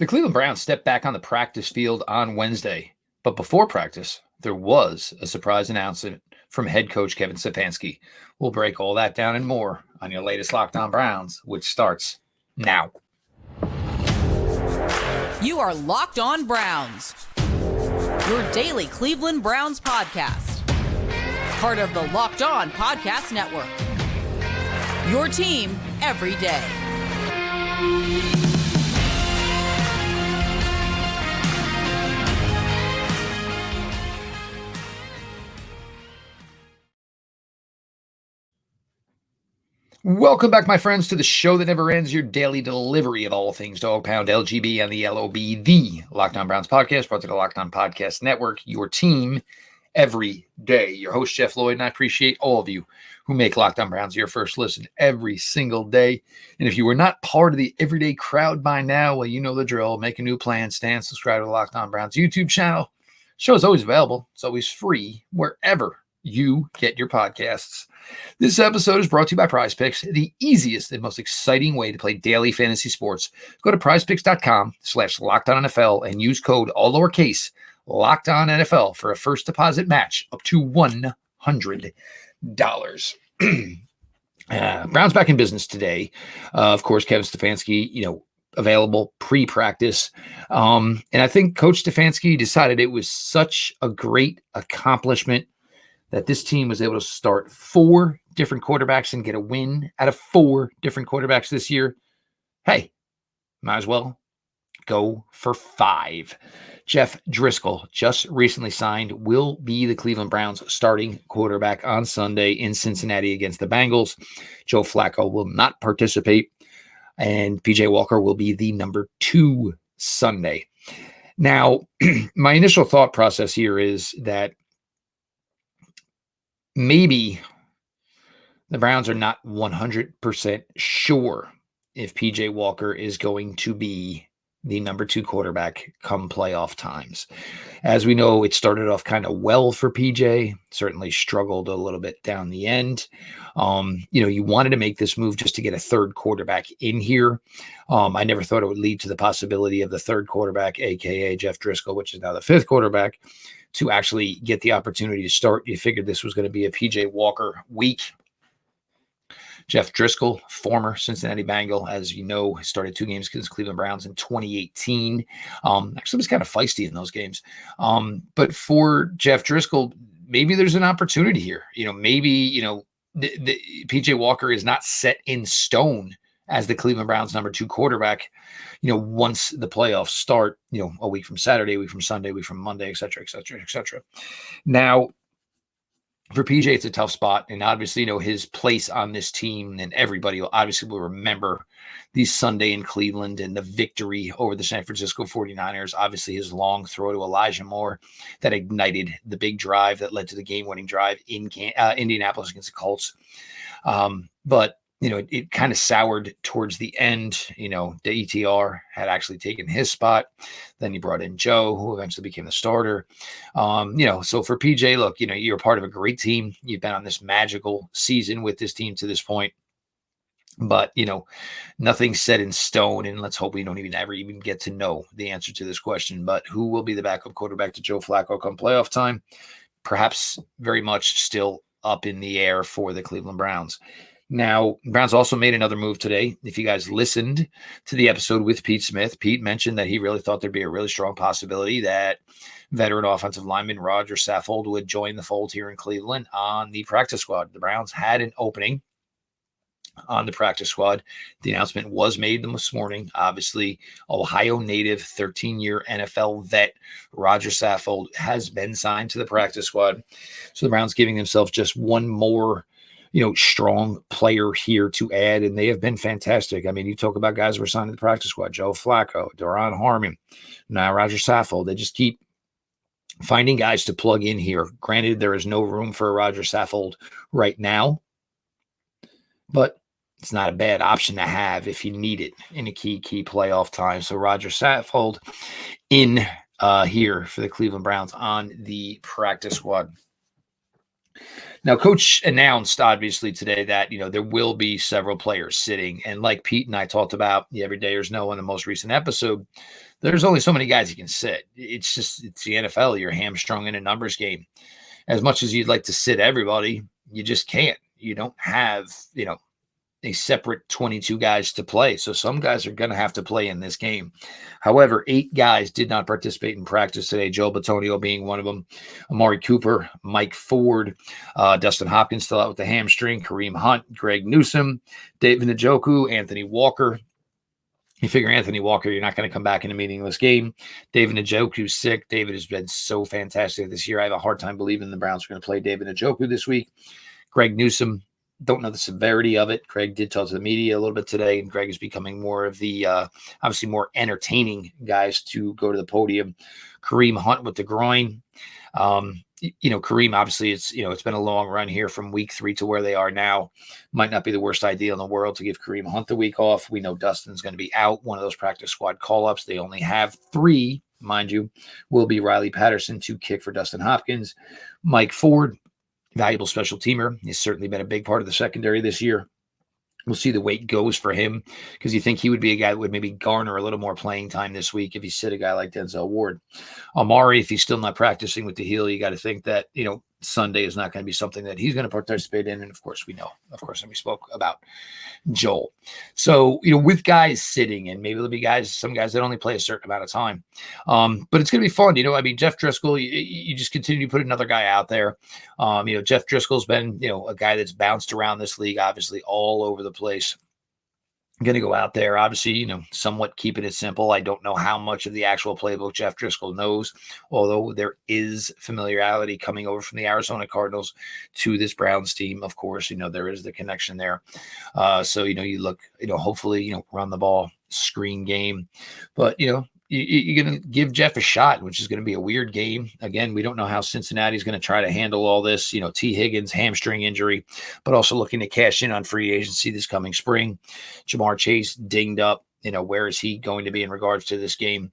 The Cleveland Browns stepped back on the practice field on Wednesday, but before practice, there was a surprise announcement from head coach Kevin Stefanski. We'll break all that down and more on your latest Locked On Browns, which starts now. You are Locked On Browns, your daily Cleveland Browns podcast, part of the Locked On Podcast Network, your team every day. Welcome back, my friends, to the show that never ends, your daily delivery of all things Dog Pound, LGB, and the LOB, the Locked On Browns podcast, brought to the Locked On Podcast Network, your team every day. Your host, Jeff Lloyd, and I appreciate all of you who make Locked On Browns your first listen every single day. And if you were not part of the everyday crowd by now, well, you know the drill. Make a new plan, stand, subscribe to the Locked On Browns YouTube channel. Show is always available. It's always free wherever you get your podcasts. This episode is brought to you by PrizePicks, the easiest and most exciting way to play daily fantasy sports. Go to prizepicks.com/LockedOnNFL and use code all lowercase LockedOnNFL for a first deposit match up to $100. Browns back in business today. Of course, Kevin Stefanski, available pre-practice. And I think Coach Stefanski decided it was such a great accomplishment that this team was able to start 4 different quarterbacks and get a win out of 4 different quarterbacks this year. Hey, might as well go for 5. Jeff Driskell, just recently signed, will be the Cleveland Browns starting quarterback on Sunday in Cincinnati against the Bengals. Joe Flacco will not participate, and PJ Walker will be the number 2 Sunday. Now, my initial thought process here is that maybe the Browns are not 100% sure if PJ Walker is going to be the number 2 quarterback come playoff times. As we know, it started off kind of well for PJ, certainly struggled a little bit down the end. You wanted to make this move just to get a third quarterback in here. I never thought it would lead to the possibility of the third quarterback, aka Jeff Driskell, which is now the 5th quarterback, to actually get the opportunity to start. You figured this was going to be a PJ Walker week. Jeff Driskell, former Cincinnati Bengal, as you know, started 2 games against Cleveland Browns in 2018. Actually was kind of feisty in those games. But for Jeff Driskell, maybe there's an opportunity here. Maybe, the PJ Walker is not set in stone as the Cleveland Browns number 2 quarterback, once the playoffs start, a week from Saturday, a week from Sunday, a week from Monday, et cetera, et cetera, et cetera. Now, for PJ, it's a tough spot. And obviously, his place on this team, and everybody will remember the Sunday in Cleveland and the victory over the San Francisco 49ers. Obviously, his long throw to Elijah Moore that ignited the big drive that led to the game-winning drive in Indianapolis against the Colts. But it kind of soured towards the end. The ETR had actually taken his spot. Then he brought in Joe, who eventually became the starter. So for PJ, look, you're part of a great team. You've been on this magical season with this team to this point. But, nothing's set in stone, and let's hope we don't ever get to know the answer to this question. But who will be the backup quarterback to Joe Flacco come playoff time? Perhaps very much still up in the air for the Cleveland Browns. Now, Browns also made another move today. If you guys listened to the episode with Pete Smith, Pete mentioned that he really thought there'd be a really strong possibility that veteran offensive lineman Roger Saffold would join the fold here in Cleveland on the practice squad. The Browns had an opening on the practice squad. The announcement was made this morning. Obviously, Ohio native, 13-year NFL vet Roger Saffold has been signed to the practice squad. So the Browns giving themselves just one more strong player here to add, and they have been fantastic. I mean, you talk about guys who were signed to the practice squad: Joe Flacco, Duron Harmon, now Roger Saffold. They just keep finding guys to plug in here. Granted, there is no room for Roger Saffold right now, but it's not a bad option to have if you need it in a key playoff time. So Roger Saffold in here for the Cleveland Browns on the practice squad. Now, Coach announced obviously today that there will be several players sitting, and like Pete and I talked about the Everydayers know in the most recent episode, there's only so many guys you can sit. It's the NFL. You're hamstrung in a numbers game. As much as you'd like to sit everybody, you just can't. You don't have a separate 22 guys to play. So some guys are going to have to play in this game. However, 8 guys did not participate in practice today. Joe Batonio being one of them. Amari Cooper, Mike Ford, Dustin Hopkins still out with the hamstring, Kareem Hunt, Greg Newsome, David Njoku, Anthony Walker. You figure Anthony Walker, you're not going to come back in a meaningless game. David Njoku's sick. David has been so fantastic this year. I have a hard time believing the Browns are going to play David Njoku this week. Greg Newsome, don't know the severity of it. Greg did talk to the media a little bit today, and Greg is becoming more of the, obviously more entertaining guys to go to the podium. Kareem Hunt with the groin. Kareem, obviously it's been a long run here from week 3 to where they are now. Might not be the worst idea in the world to give Kareem Hunt the week off. We know Dustin's going to be out. One of those practice squad call-ups. They only have 3, mind you, will be Riley Patterson to kick for Dustin Hopkins. Mike Ford, valuable special teamer. He's certainly been a big part of the secondary this year. We'll see the weight goes for him, because you think he would be a guy that would maybe garner a little more playing time this week if you sit a guy like Denzel Ward. Amari, if he's still not practicing with the heel, you got to think that, Sunday is not going to be something that he's going to participate in. And of course, we know, and we spoke about Joel. So, with guys sitting, and maybe there'll be some guys that only play a certain amount of time. But it's going to be fun. Jeff Driskell, you just continue to put another guy out there. Jeff Driscoll's been, a guy that's bounced around this league, obviously all over the place. Going to go out there, obviously, somewhat keeping it simple. I don't know how much of the actual playbook Jeff Driskell knows, although there is familiarity coming over from the Arizona Cardinals to this Browns team. Of course, there is the connection there. So, you look, hopefully, run the ball, screen game, but, you're going to give Jeff a shot, which is going to be a weird game. Again, we don't know how Cincinnati is going to try to handle all this. T. Higgins, hamstring injury, but also looking to cash in on free agency this coming spring. Jamar Chase dinged up. Where is he going to be in regards to this game?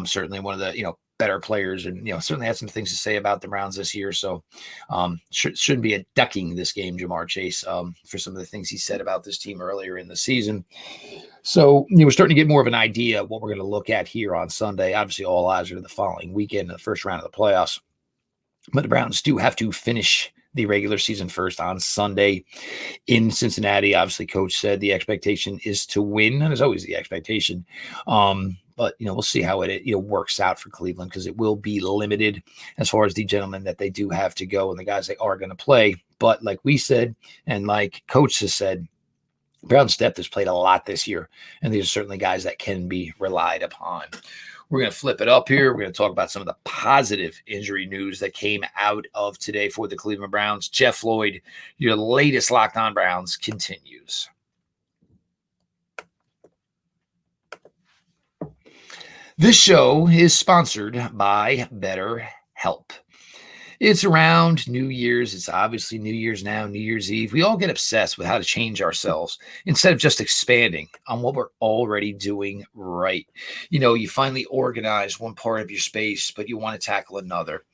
Certainly one of the, better players, and, certainly had some things to say about the Browns this year. So shouldn't be a ducking this game, Jamar Chase, for some of the things he said about this team earlier in the season. So, we're starting to get more of an idea of what we're going to look at here on Sunday. Obviously, all eyes are to the following weekend, the first round of the playoffs. But the Browns do have to finish the regular season first on Sunday in Cincinnati. Obviously, Coach said the expectation is to win. That is always the expectation. But, we'll see how it works out for Cleveland, because it will be limited as far as the gentlemen that they do have to go and the guys they are going to play. But like we said, and like Coach has said, Brown's depth has played a lot this year, and these are certainly guys that can be relied upon. We're going to flip it up here. We're going to talk about some of the positive injury news that came out of today for the Cleveland Browns. Jeff Floyd, your latest Locked On Browns, continues. This show is sponsored by BetterHelp. It's around New Year's. It's obviously New Year's now, New Year's Eve. We all get obsessed with how to change ourselves instead of just expanding on what we're already doing right. You finally organize one part of your space, but you want to tackle another.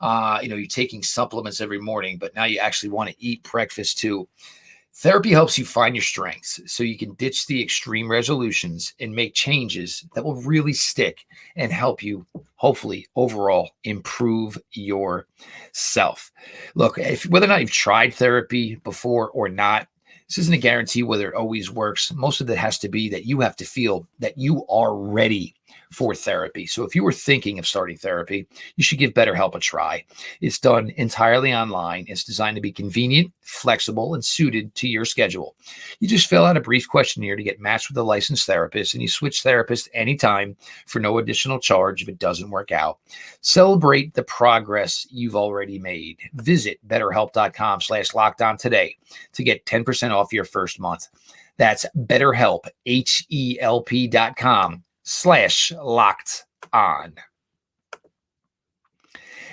You're taking supplements every morning, but now you actually want to eat breakfast too. Therapy helps you find your strengths so you can ditch the extreme resolutions and make changes that will really stick and help you, hopefully, overall improve yourself. Look, whether or not you've tried therapy before or not, this isn't a guarantee whether it always works. Most of it has to be that you have to feel that you are ready for therapy. So if you were thinking of starting therapy, you should give BetterHelp a try. It's done entirely online. It's designed to be convenient, flexible, and suited to your schedule. You just fill out a brief questionnaire to get matched with a licensed therapist, and you switch therapists anytime for no additional charge if it doesn't work out. Celebrate the progress you've already made. Visit BetterHelp.com/lockedon today to get 10% off your first month. That's BetterHelp, HELP.com/locked on.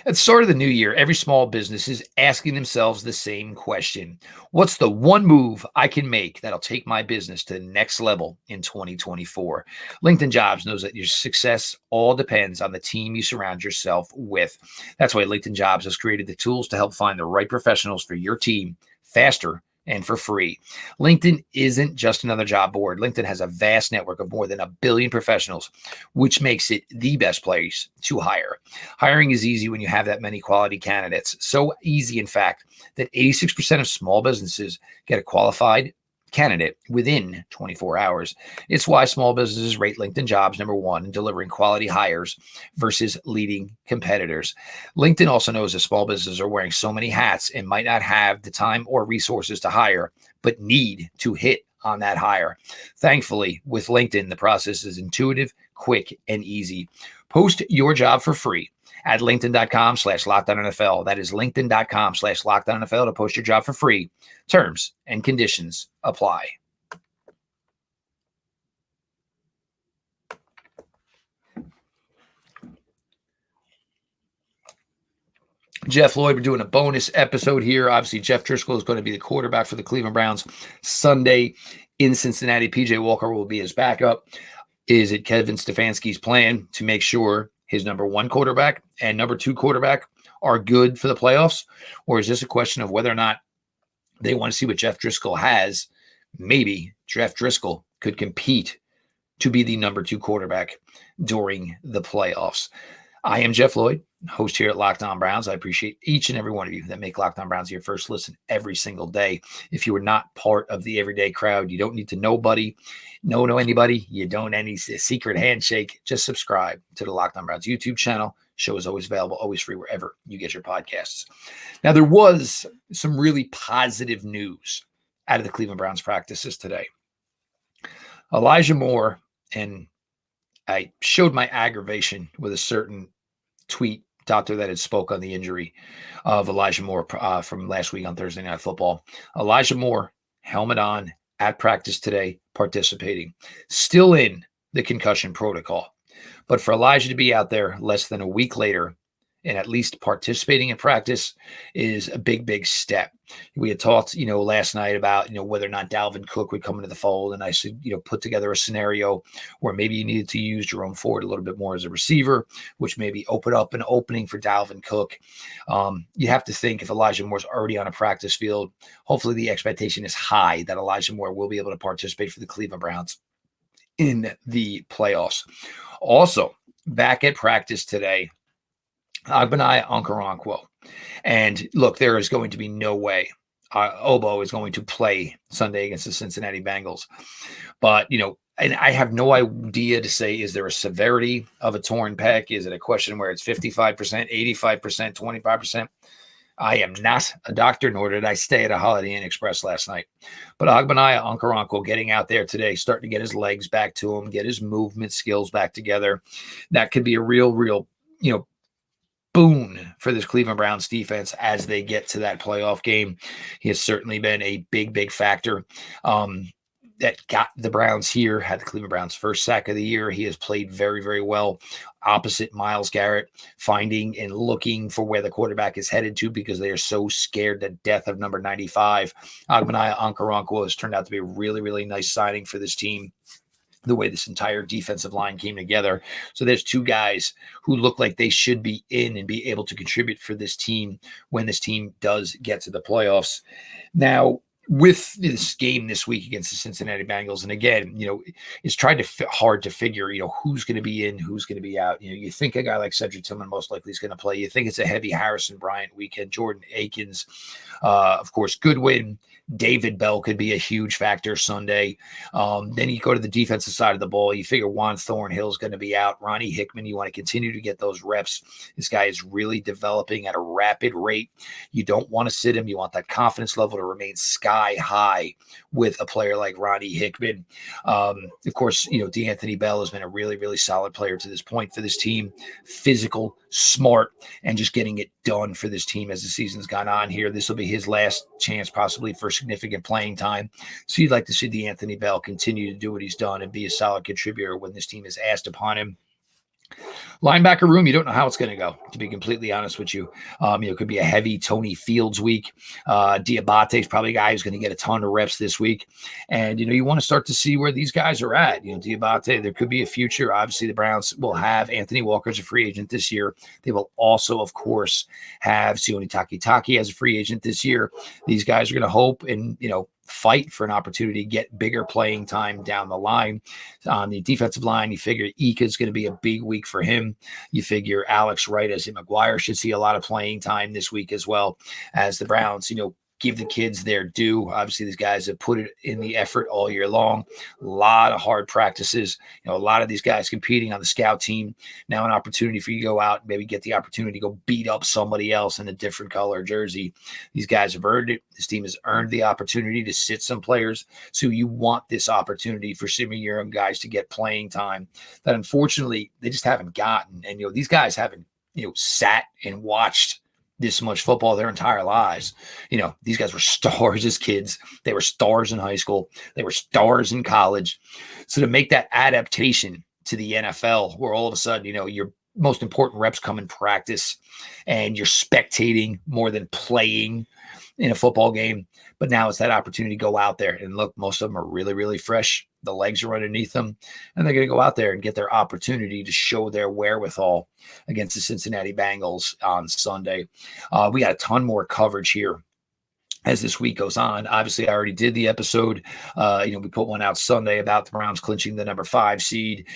At the start of the new year, every small business is asking themselves the same question. What's the one move I can make that'll take my business to the next level in 2024? LinkedIn Jobs knows that your success all depends on the team you surround yourself with. That's why LinkedIn Jobs has created the tools to help find the right professionals for your team faster and for free. LinkedIn isn't just another job board. LinkedIn has a vast network of more than 1 billion professionals, which makes it the best place to hire. Hiring is easy when you have that many quality candidates. So easy, in fact, that 86% of small businesses get a qualified candidate within 24 hours. It's why small businesses rate LinkedIn Jobs number one in delivering quality hires versus leading competitors. LinkedIn also knows that small businesses are wearing so many hats and might not have the time or resources to hire, but need to hit on that hire. Thankfully, with LinkedIn, the process is intuitive, quick, and easy. Post your job for free at linkedin.com/LockedOnNFL. That is linkedin.com/LockedOnNFL to post your job for free. Terms and conditions apply. Jeff Lloyd, we're doing a bonus episode here. Obviously, Jeff Driskell is going to be the quarterback for the Cleveland Browns Sunday in Cincinnati. PJ Walker will be his backup. Is it Kevin Stefanski's plan to make sure his number one quarterback and number two quarterback are good for the playoffs? Or is this a question of whether or not they want to see what Jeff Driskell has? Maybe Jeff Driskell could compete to be the number two quarterback during the playoffs. I am Jeff Lloyd, host here at Locked On Browns. I appreciate each and every one of you that make Locked On Browns your first listen every single day. If you are not part of the everyday crowd, you don't need to know anybody. You don't any secret handshake. Just subscribe to the Locked On Browns YouTube channel. Show is always available, always free wherever you get your podcasts. Now, there was some really positive news out of the Cleveland Browns practices today. Elijah Moore, and I showed my aggravation with a certain tweet doctor that had spoke on the injury of Elijah Moore from last week on Thursday Night Football. Elijah Moore, helmet on, at practice today, participating, still in the concussion protocol. But for Elijah to be out there less than a week later and at least participating in practice is a big, big step. We had talked, last night about, whether or not Dalvin Cook would come into the fold. And I said, put together a scenario where maybe you needed to use Jerome Ford a little bit more as a receiver, which maybe open up an opening for Dalvin Cook. You have to think if Elijah Moore's already on a practice field, hopefully the expectation is high that Elijah Moore will be able to participate for the Cleveland Browns in the playoffs. Also, back at practice today, Ogbo Okoronkwo. And look, there is going to be no way Ogbo is going to play Sunday against the Cincinnati Bengals. But, and I have no idea to say, is there a severity of a torn pec? Is it a question where it's 55%, 85%, 25%? I am not a doctor, nor did I stay at a Holiday Inn Express last night. But Ogbo Okoronkwo getting out there today, starting to get his legs back to him, get his movement skills back together. That could be a real, boon for this Cleveland Browns defense as they get to that playoff game. He has certainly been a big, big factor that got the Browns here, had the Cleveland Browns' first sack of the year. He has played very, very well opposite Myles Garrett, finding and looking for where the quarterback is headed to because they are so scared to death of number 95. Ogbo Okoronkwo has turned out to be a really, really nice signing for this team, the way this entire defensive line came together. So there's two guys who look like they should be in and be able to contribute for this team when this team does get to the playoffs. Now, with this game this week against the Cincinnati Bengals, and again, it's hard to figure, who's going to be in, who's going to be out. You think a guy like Cedric Tillman most likely is going to play. You think it's a heavy Harrison Bryant weekend. Jordan Akins, of course, Goodwin, David Bell could be a huge factor Sunday. Then you go to the defensive side of the ball. You figure Juan Thornhill is going to be out. Ronnie Hickman, you want to continue to get those reps. This guy is really developing at a rapid rate. You don't want to sit him. You want that confidence level to remain sky high with a player like Ronnie Hickman. Of course, DeAnthony Bell has been a really, really solid player to this point for this team. Physical, smart, and just getting it done for this team as the season's gone on here. This will be his last chance possibly for significant playing time. So you'd like to see DeAnthony Bell continue to do what he's done and be a solid contributor when this team is asked upon him. Linebacker room, you don't know how it's going to go, to be completely honest with you. It could be a heavy Tony Fields week. Diabate is probably a guy who's going to get a ton of reps this week. And, you want to start to see where these guys are at. Diabate, there could be a future. Obviously, the Browns will have Anthony Walker as a free agent this year. They will also, of course, have Sione Takitaki as a free agent this year. These guys are going to hope and, fight for an opportunity to get bigger playing time down the line. On the defensive line, you figure Ika is going to be a big week for him. You figure Alex Wright as McGuire should see a lot of playing time this week as well, as the Browns, give the kids their due. Obviously, these guys have put it in the effort all year long. A lot of hard practices. A lot of these guys competing on the scout team. Now an opportunity for you to go out and maybe get the opportunity to go beat up somebody else in a different color jersey. These guys have earned it. This team has earned the opportunity to sit some players. So you want this opportunity for some of your young guys to get playing time that unfortunately they just haven't gotten. And, these guys haven't, sat and watched this much football their entire lives. These guys were stars as kids. They were stars in high school. They were stars in college. So to make that adaptation to the NFL, where all of a sudden, your most important reps come in practice and you're spectating more than playing in a football game. But now it's that opportunity to go out there and look, most of them are really, really fresh. The legs are underneath them, and they're going to go out there and get their opportunity to show their wherewithal against the Cincinnati Bengals on Sunday. We got a ton more coverage here as this week goes on. Obviously, I already did the episode. We put one out Sunday about the Browns clinching the number 5 seed.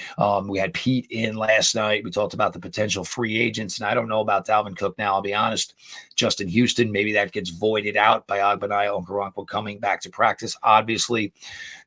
We had Pete in last night. We talked about the potential free agents, and I don't know about Dalvin Cook now, I'll be honest. Justin Houston, maybe that gets voided out by Ogbo Okoronkwo coming back to practice. Obviously,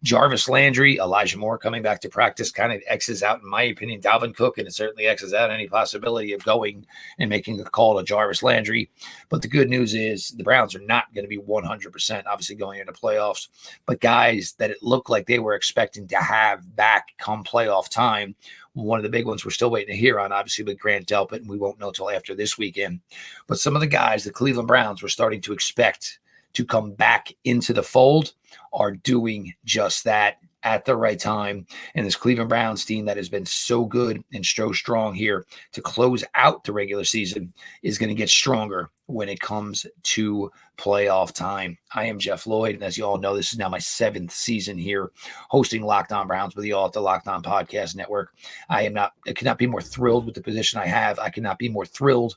Jarvis Landry, Elijah Moore coming back to practice kind of X's out, in my opinion, Dalvin Cook, and it certainly X's out any possibility of going and making a call to Jarvis Landry. But the good news is the Browns are not going to be 100% obviously going into playoffs, but guys that it looked like they were expecting to have back come playoff time. One of the big ones we're still waiting to hear on, obviously, with Grant Delpit, and we won't know till after this weekend. But some of the guys the Cleveland Browns were starting to expect to come back into the fold are doing just that at the right time. And this Cleveland Browns team that has been so good and so strong here to close out the regular season is going to get stronger when it comes to playoff time. I am Jeff Lloyd, and as you all know, this is now my 7th season here hosting Locked On Browns with you all at the Locked On Podcast Network. I could not be more thrilled with the position I have. I could not be more thrilled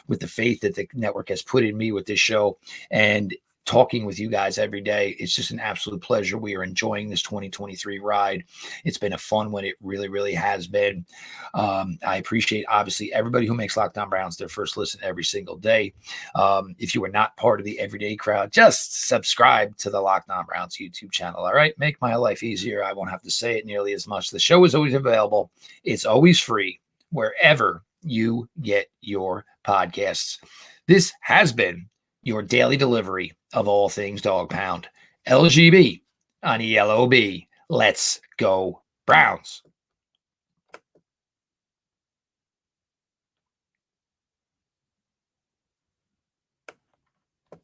with the faith that the network has put in me with this show, and talking with you guys every day. It's just an absolute pleasure. We are enjoying this 2023 ride. It's been a fun one. It really, really has been. I appreciate, obviously, everybody who makes Locked On Browns their first listen every single day. If you are not part of the everyday crowd, just subscribe to the Locked On Browns YouTube channel. All right. Make my life easier. I won't have to say it nearly as much. The show is always available. It's always free wherever you get your podcasts. This has been your daily delivery of all things Dog Pound. LGB on ELOB. Let's go Browns.